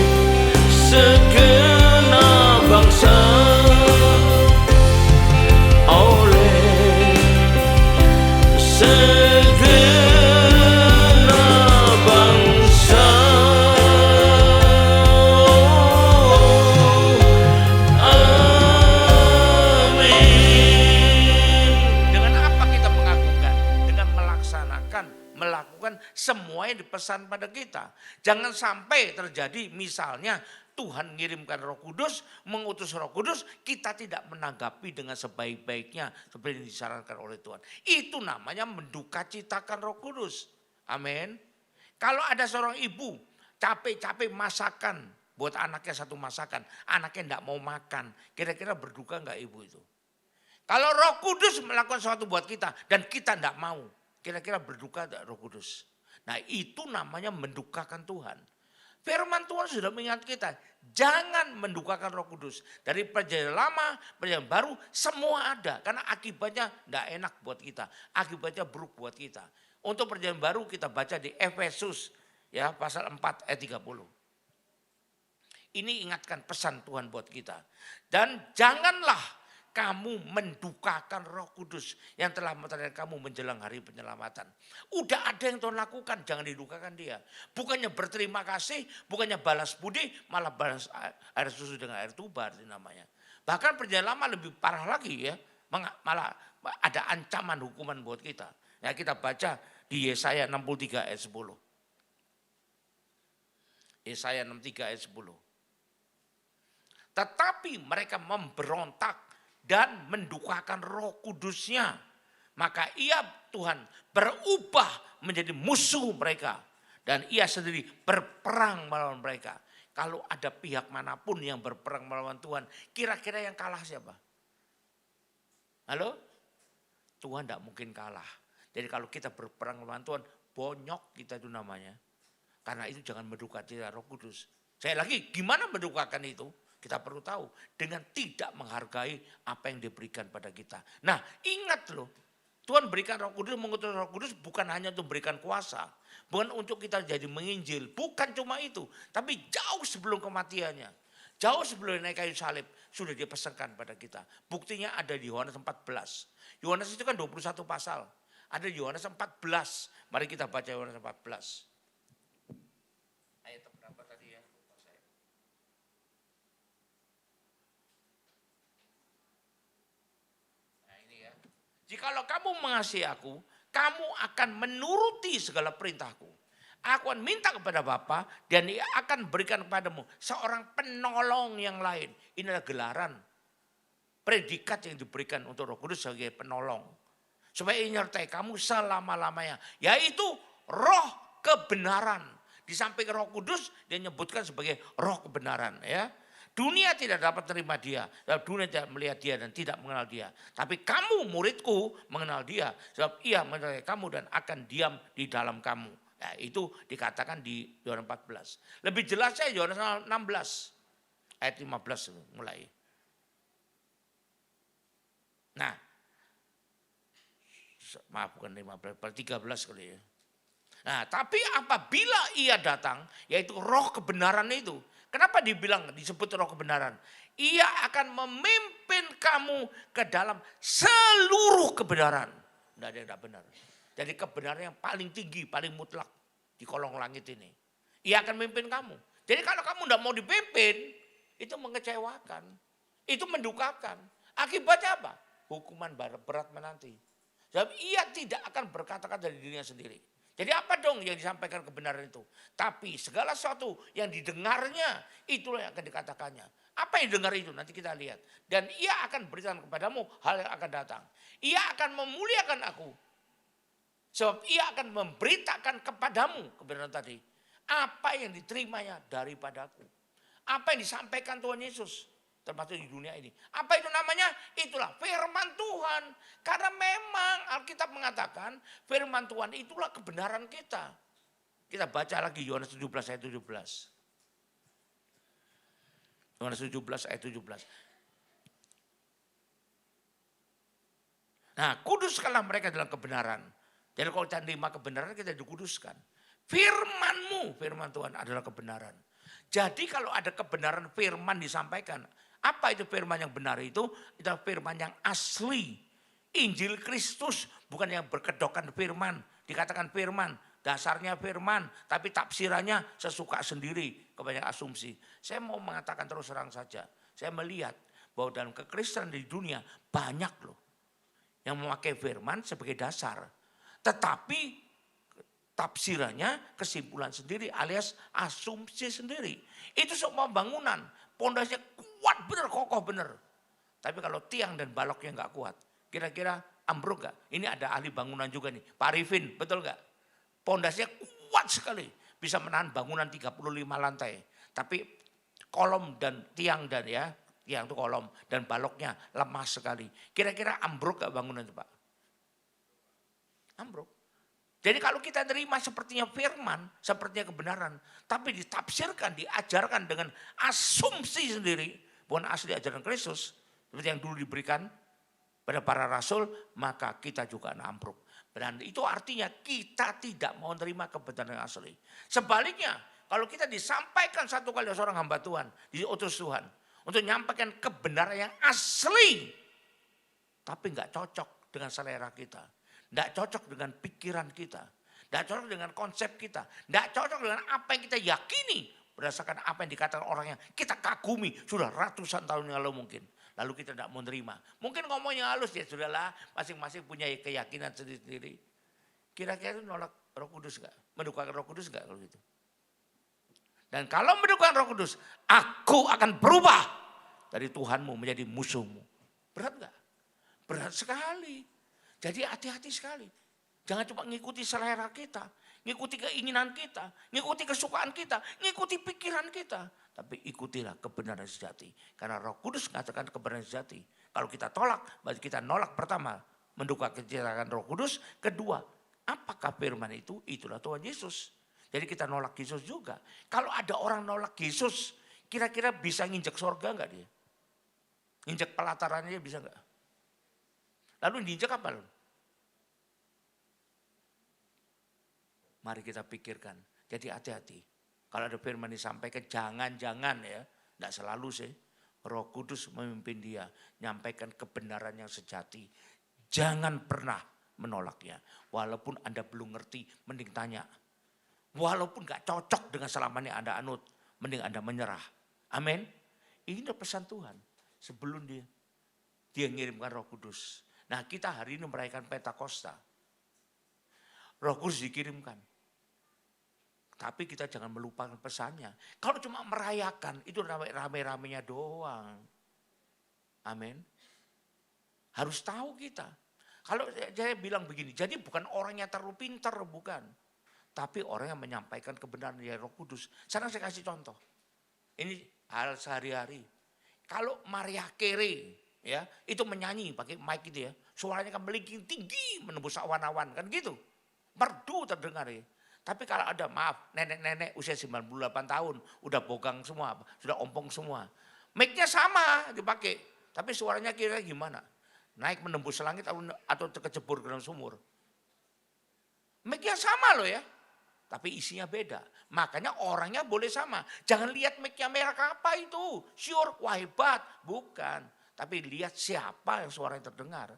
segenap bangsa, oleh segenap bangsa. Amin. Dengan apa kita mengagungkan? Dengan melakukan semua yang dipesan pada kita. Jangan sampai terjadi misalnya Tuhan mengirimkan Roh Kudus, mengutus Roh Kudus, kita tidak menanggapi dengan sebaik-baiknya seperti yang disarankan oleh Tuhan. Itu namanya mendukacitakan Roh Kudus. Amin. Kalau ada seorang ibu capek-capek masakan buat anaknya satu masakan, anaknya tidak mau makan, kira-kira berduka enggak ibu itu? Kalau Roh Kudus melakukan sesuatu buat kita dan kita tidak mau, kira-kira berduka enggak Roh Kudus? Nah, itu namanya mendukakan Tuhan. Firman Tuhan sudah mengingat kita, jangan mendukakan Roh Kudus. Dari perjanjian lama, perjanjian baru, semua ada. Karena akibatnya tidak enak buat kita. Akibatnya buruk buat kita. Untuk perjanjian baru kita baca di Efesus ya pasal 4 ayat 30. Ini ingatkan pesan Tuhan buat kita. Dan janganlah kamu mendukakan Roh Kudus yang telah menyertai kamu menjelang hari penyelamatan. Udah ada yang Tuhan lakukan, jangan didukakan dia. Bukannya berterima kasih, bukannya balas budi, malah balas air susu dengan air tuba itu namanya. Bahkan perjanjian lama lebih parah lagi ya, malah ada ancaman hukuman buat kita. Ya, kita baca di Yesaya 63 ayat 10. Yesaya 63 ayat 10. Tetapi mereka memberontak dan mendukakan Roh Kudusnya. Maka ia Tuhan berubah menjadi musuh mereka. Dan ia sendiri berperang melawan mereka. Kalau ada pihak manapun yang berperang melawan Tuhan, kira-kira yang kalah siapa? Halo? Tuhan tidak mungkin kalah. Jadi kalau kita berperang melawan Tuhan, bonyok kita itu namanya. Karena itu jangan mendukati Roh Kudus. Saya lagi, gimana mendukakan itu? Kita perlu tahu dengan tidak menghargai apa yang diberikan pada kita. Nah, ingat loh, Tuhan berikan Roh Kudus, mengutus Roh Kudus bukan hanya untuk berikan kuasa, bukan untuk kita jadi menginjil, bukan cuma itu, tapi jauh sebelum kematiannya, jauh sebelum naik kayu salib sudah dipesankan pada kita. Buktinya ada di Yohanes 14. Yohanes itu kan 21 pasal. Ada di Yohanes 14. Mari kita baca Yohanes 14. Ayat berapa tadi ya? Jikalau kamu mengasihi aku, kamu akan menuruti segala perintahku. Aku akan minta kepada Bapa dan Ia akan berikan kepadamu seorang penolong yang lain. Inilah gelaran, predikat yang diberikan untuk Roh Kudus sebagai penolong. Supaya ia menyertai kamu selama-lamanya. Yaitu roh kebenaran. Di samping Roh Kudus dia menyebutkan sebagai roh kebenaran. Ya. Dunia tidak dapat terima dia, dunia tidak melihat dia dan tidak mengenal dia. Tapi kamu muridku mengenal dia, sebab ia mengenal kamu dan akan diam di dalam kamu. Ya, itu dikatakan di Yohanes 14. Lebih jelasnya Yohanes 16 ayat 15 mulai. Maaf, bukan 15, 13 kali ya. Nah, tapi apabila ia datang, yaitu roh kebenaran itu. Kenapa disebut roh kebenaran? Ia akan memimpin kamu ke dalam seluruh kebenaran. Tidak ada yang tidak benar. Jadi kebenaran yang paling tinggi, paling mutlak di kolong langit ini. Ia akan memimpin kamu. Jadi kalau kamu tidak mau dipimpin, itu mengecewakan. Itu mendukakan. Akibatnya apa? Hukuman berat menanti. Sebab ia tidak akan berkata-kata dari dirinya sendiri. Jadi apa dong yang disampaikan kebenaran itu? Tapi segala sesuatu yang didengarnya, itulah yang akan dikatakannya. Apa yang dengar itu? Nanti kita lihat. Dan ia akan beritahu kepadamu hal yang akan datang. Ia akan memuliakan aku. Sebab ia akan memberitakan kepadamu kebenaran tadi. Apa yang diterimanya daripadaku. Apa yang disampaikan Tuhan Yesus. Termasuk di dunia ini. Apa itu namanya? Itulah firman Tuhan. Karena memang Alkitab mengatakan firman Tuhan itulah kebenaran kita. Kita baca lagi Yohanes 17 ayat 17. Yohanes 17 ayat 17. Nah, kuduskanlah mereka dalam kebenaran. Jadi kalau kita terima kebenaran, kita dikuduskan. Firman-Mu, firman Tuhan adalah kebenaran. Jadi kalau ada kebenaran firman disampaikan, apa itu firman yang benar itu? Itu firman yang asli. Injil Kristus, bukan yang berkedokkan firman. Dikatakan firman, dasarnya firman, tapi tafsirannya sesuka sendiri, kebanyakan asumsi. Saya mau mengatakan terus terang saja. Saya melihat bahwa dalam kekristenan di dunia banyak loh yang memakai firman sebagai dasar. Tetapi tafsirannya kesimpulan sendiri alias asumsi sendiri. Itu semua bangunan, pondasinya kuat bener, kokoh bener. Tapi kalau tiang dan baloknya nggak kuat, kira-kira ambruk nggak? Ini ada ahli bangunan juga nih, Pak Arifin, betul nggak? Pondasinya kuat sekali, bisa menahan bangunan 35 lantai. Tapi kolom dan tiang tiang itu kolom dan baloknya lemah sekali. Kira-kira ambruk nggak bangunan itu Pak? Ambruk. Jadi kalau kita terima sepertinya firman, sepertinya kebenaran, tapi ditafsirkan, diajarkan dengan asumsi sendiri, bukan asli ajaran Kristus, seperti yang dulu diberikan pada para rasul, maka kita juga ambruk. Dan itu artinya kita tidak mau menerima kebenaran yang asli. Sebaliknya, kalau kita disampaikan satu kali seorang hamba Tuhan, diutus Tuhan, untuk menyampaikan kebenaran yang asli, tapi nggak cocok dengan selera kita. Tidak cocok dengan pikiran kita. Tidak cocok dengan konsep kita. Tidak cocok dengan apa yang kita yakini. Berdasarkan apa yang dikatakan orang yang kita kagumi. Sudah ratusan tahun yang lalu mungkin. Lalu kita tidak mau menerima. Mungkin ngomongnya halus ya sudahlah. Masing-masing punya keyakinan sendiri-sendiri. Kira-kira itu nolak Roh Kudus gak? Mendukung Roh Kudus gak kalau gitu? Dan kalau mendukung Roh Kudus. Aku akan berubah. Dari Tuhanmu menjadi musuhmu. Berat gak? Berat sekali. Jadi hati-hati sekali. Jangan cuma ngikuti selera kita. Ngikuti keinginan kita. Ngikuti kesukaan kita. Ngikuti pikiran kita. Tapi ikutilah kebenaran sejati. Karena Roh Kudus mengatakan kebenaran sejati. Kalau kita tolak, berarti kita nolak pertama. Mendukung kecintaan Roh Kudus. Kedua, apakah firman itu? Itulah Tuhan Yesus. Jadi kita nolak Yesus juga. Kalau ada orang nolak Yesus, kira-kira bisa nginjek sorga enggak dia? Nginjek pelatarannya bisa enggak? Lalu diinjak apa? Mari kita pikirkan. Jadi hati-hati. Kalau ada firman disampaikan, jangan-jangan ya. Tidak selalu sih. Roh Kudus memimpin dia. Nyampaikan kebenaran yang sejati. Jangan pernah menolaknya. Walaupun Anda belum ngerti, mending tanya. Walaupun gak cocok dengan selama ini Anda anut, mending Anda menyerah. Amin. Ini pesan Tuhan. Sebelum dia ngirimkan Roh Kudus. Nah kita hari ini merayakan Pentakosta. Roh Kudus dikirimkan. Tapi kita jangan melupakan pesannya. Kalau cuma merayakan itu rame-ramenya doang. Amin. Harus tahu kita. Kalau saya bilang begini, jadi bukan orang yang terlalu pintar, bukan. Tapi orang yang menyampaikan kebenaran dari Roh Kudus. Sekarang saya kasih contoh. Ini hal sehari-hari. Kalau Maria Carey, ya, itu menyanyi pakai mic gitu ya. Suaranya kan melingking tinggi menembus awan-awan kan gitu. Merdu terdengar ya. Tapi kalau ada maaf nenek-nenek usia 98 tahun udah bogang semua, sudah ompong semua. Mic-nya sama dipakai, tapi suaranya kira gimana? naik menembus langit atau terkecebur ke dalam sumur. Mic-nya sama loh ya, tapi isinya beda. Makanya orangnya boleh sama. Jangan lihat mic-nya merek apa itu. Sure, wah hebat. Bukan. Tapi lihat siapa yang suaranya terdengar.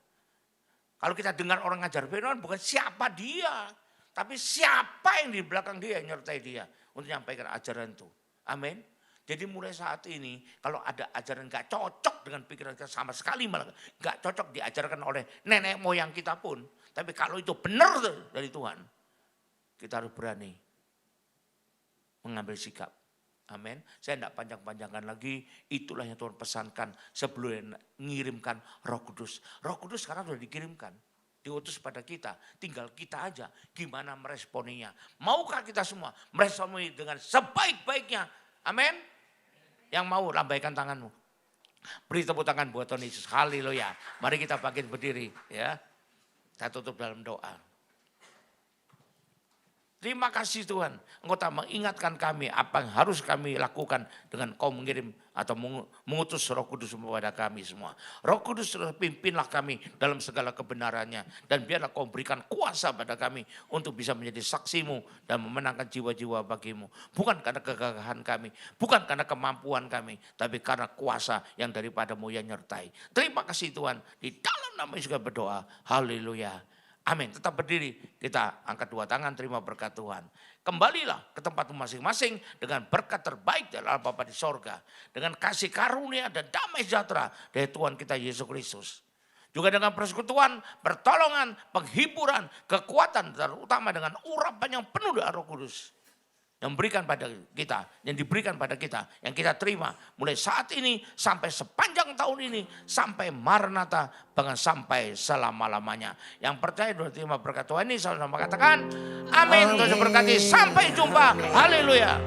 Kalau kita dengar orang ngajar firman, bukan siapa dia. Tapi siapa yang di belakang dia, yang nyertai dia. Untuk menyampaikan ajaran itu. Amin. Jadi mulai saat ini, kalau ada ajaran gak cocok dengan pikiran kita sama sekali, malah gak cocok diajarkan oleh nenek moyang kita pun. Tapi kalau itu benar dari Tuhan, kita harus berani mengambil sikap. Amin. Saya tidak panjang-panjangkan lagi, itulah yang Tuhan pesankan sebelum mengirimkan Roh Kudus. Roh Kudus sekarang sudah dikirimkan, diutus pada kita, tinggal kita aja gimana meresponinya. Maukah kita semua meresponi dengan sebaik-baiknya? Amin. Yang mau lambaikan tanganmu. Beri tepuk tangan buat Tuhan Yesus. Haleluya. Mari kita bangkit berdiri ya. Kita tutup dalam doa. Terima kasih Tuhan, Engkau telah mengingatkan kami apa yang harus kami lakukan dengan Kau mengirim atau mengutus Roh Kudus kepada kami semua. Roh Kudus pimpinlah kami dalam segala kebenarannya. Dan biarlah Kau berikan kuasa pada kami untuk bisa menjadi saksimu dan memenangkan jiwa-jiwa bagimu. Bukan karena kegagahan kami, bukan karena kemampuan kami, tapi karena kuasa yang daripadamu yang nyertai. Terima kasih Tuhan, di dalam nama Yesus berdoa. Haleluya. Amin. Tetap berdiri, kita angkat dua tangan terima berkat Tuhan. Kembalilah ke tempat masing-masing dengan berkat terbaik dari Allah Bapa di sorga. Dengan kasih karunia dan damai sejahtera dari Tuhan kita Yesus Kristus. Juga dengan persekutuan, pertolongan, penghiburan, kekuatan, terutama dengan urapan yang penuh dengan Roh Kudus. Yang diberikan pada kita, yang kita terima mulai saat ini sampai sepanjang tahun ini, sampai Maranatha, bahkan sampai selama-lamanya. Yang percaya dan terima berkat Tuhan ini, sama-sama katakan, amin. Tuhan berkati, sampai jumpa, haleluya.